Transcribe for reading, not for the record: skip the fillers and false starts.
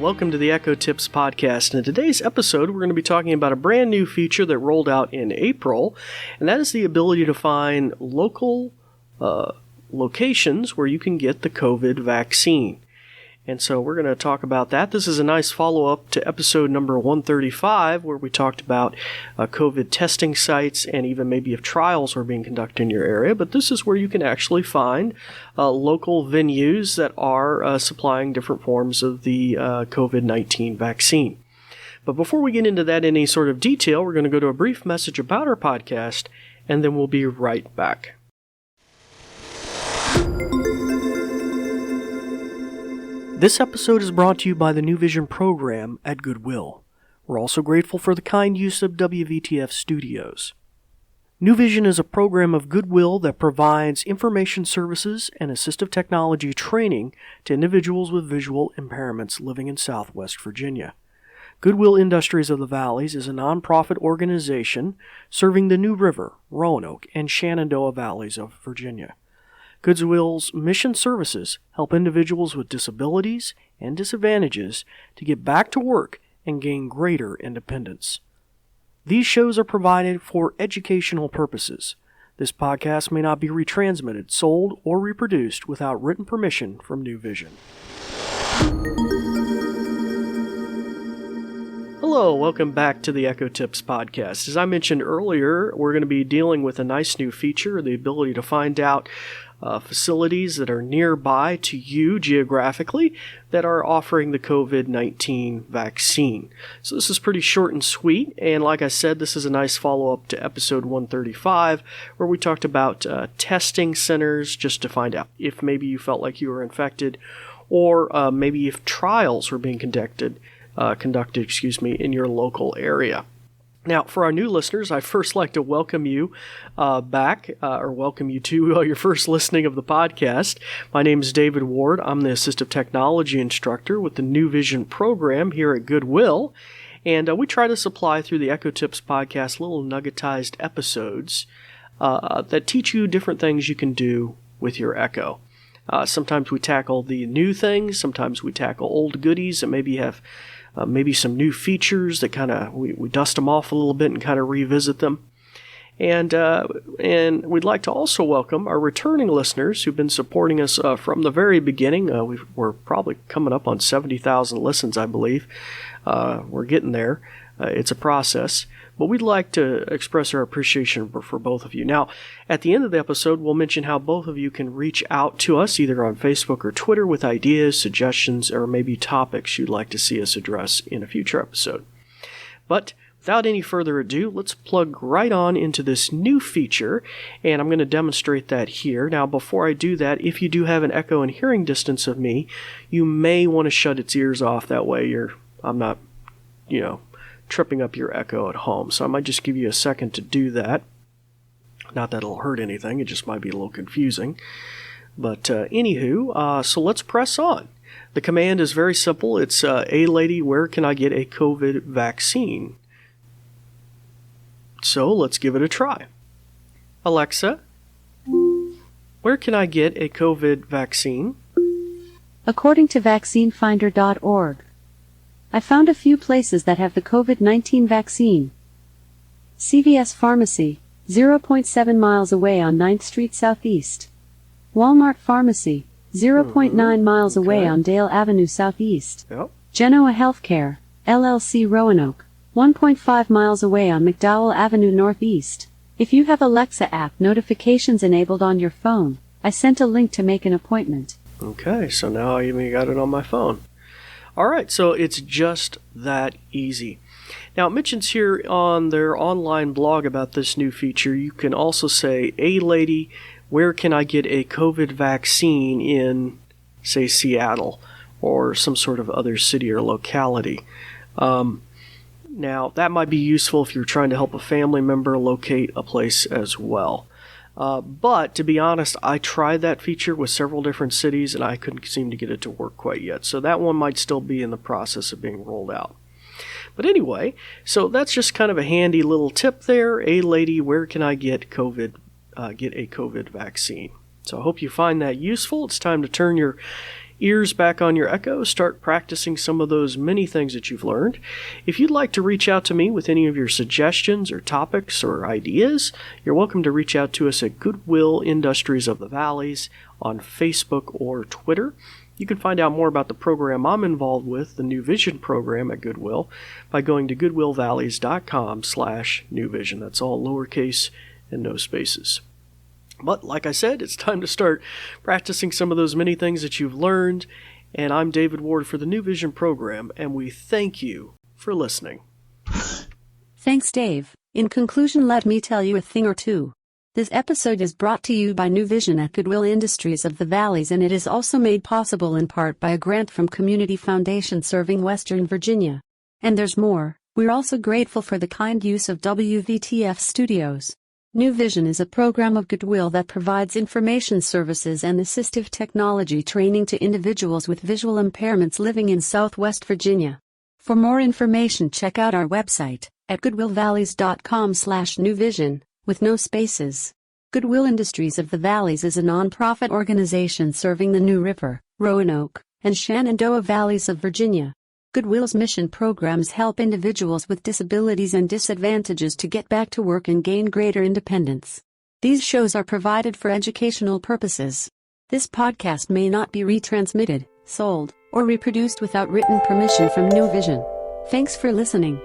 welcome to the Echo Tips podcast. In today's episode, we're going to be talking about a brand new feature that rolled out in April, and that is the ability to find local locations where you can get the COVID vaccine. And so we're going to talk about that. This is a nice follow-up to episode number 135, where we talked about COVID testing sites and even maybe if trials were being conducted in your area. But this is where you can actually find local venues that are supplying different forms of the COVID-19 vaccine. But before we get into that in any sort of detail, we're going to go to a brief message about our podcast, and then we'll be right back. This episode is brought to you by the New Vision program at Goodwill. We're also grateful for the kind use of WVTF Studios. New Vision is a program of Goodwill that provides information services and assistive technology training to individuals with visual impairments living in Southwest Virginia. Goodwill Industries of the Valleys is a nonprofit organization serving the New River, Roanoke, and Shenandoah Valleys of Virginia. Goodwill's mission services help individuals with disabilities and disadvantages to get back to work and gain greater independence. These shows are provided for educational purposes. This podcast may not be retransmitted, sold, or reproduced without written permission from New Vision. Hello, welcome back to the Echo Tips podcast. As I mentioned earlier, we're going to be dealing with a nice new feature, the ability to find out facilities that are nearby to you geographically that are offering the COVID-19 vaccine. So this is pretty short and sweet, and like I said, this is a nice follow-up to episode 135 where we talked about testing centers just to find out if maybe you felt like you were infected or maybe if trials were being conducted in your local area. Now, for our new listeners, I'd first like to welcome you back, or welcome you to your first listening of the podcast. My name is David Ward. I'm the Assistive Technology Instructor with the New Vision program here at Goodwill. And we try to supply through the Echo Tips podcast little nuggetized episodes that teach you different things you can do with your Echo. Sometimes we tackle the new things. Sometimes we tackle old goodies that maybe have maybe some new features that kind of we dust them off a little bit and kind of revisit them. And we'd like to also welcome our returning listeners who've been supporting us from the very beginning. We're probably coming up on 70,000 listens, I believe. We're getting there. It's a process. But we'd like to express our appreciation for both of you. Now, at the end of the episode, we'll mention how both of you can reach out to us either on Facebook or Twitter with ideas, suggestions, or maybe topics you'd like to see us address in a future episode. But without any further ado, let's plug right on into this new feature, and I'm going to demonstrate that here. Now, before I do that, if you do have an echo and hearing distance of me, you may want to shut its ears off. That way I'm not, tripping up your echo at home. So I might just give you a second to do that. Not that it'll hurt anything, it just might be a little confusing. But anywho, so let's press on. The command is very simple. It's, "Hey lady, where can I get a COVID vaccine?" So let's give it a try. Alexa, where can I get a COVID vaccine? According to vaccinefinder.org, I found a few places that have the COVID-19 vaccine. CVS Pharmacy, 0.7 miles away on 9th Street Southeast. Walmart Pharmacy, 0.9 miles away on Dale Avenue Southeast. Yep. Genoa Healthcare, LLC Roanoke, 1.5 miles away on McDowell Avenue Northeast. If you have Alexa app notifications enabled on your phone, I sent a link to make an appointment. Okay, so now I even got it on my phone. All right, so it's just that easy. Now, it mentions here on their online blog about this new feature, you can also say, "Hey lady, where can I get a COVID vaccine in, say, Seattle or some sort of other city or locality?" Now, that might be useful if you're trying to help a family member locate a place as well. But to be honest, I tried that feature with several different cities and I couldn't seem to get it to work quite yet. So that one might still be in the process of being rolled out. But anyway, so that's just kind of a handy little tip there. "Hey lady, where can I get a COVID vaccine?" So I hope you find that useful. It's time to turn your ears back on your Echo, start practicing some of those many things that you've learned. If you'd like to reach out to me with any of your suggestions or topics or ideas, you're welcome to reach out to us at Goodwill Industries of the Valleys on Facebook or Twitter. You can find out more about the program I'm involved with, the New Vision program at Goodwill, by going to goodwillvalleys.com/New Vision. That's all lowercase and no spaces. But like I said, it's time to start practicing some of those many things that you've learned. And I'm David Ward for the New Vision program, and we thank you for listening. Thanks, Dave. In conclusion, let me tell you a thing or two. This episode is brought to you by New Vision at Goodwill Industries of the Valleys, and it is also made possible in part by a grant from Community Foundation serving Western Virginia. And there's more. We're also grateful for the kind use of WVTF Studios. New Vision is a program of Goodwill that provides information services and assistive technology training to individuals with visual impairments living in Southwest Virginia. For more information, check out our website at goodwillvalleys.com/newvision, with no spaces. Goodwill Industries of the Valleys is a nonprofit organization serving the New River, Roanoke, and Shenandoah Valleys of Virginia. Goodwill's mission programs help individuals with disabilities and disadvantages to get back to work and gain greater independence. These shows are provided for educational purposes. This podcast may not be retransmitted, sold, or reproduced without written permission from New Vision. Thanks for listening.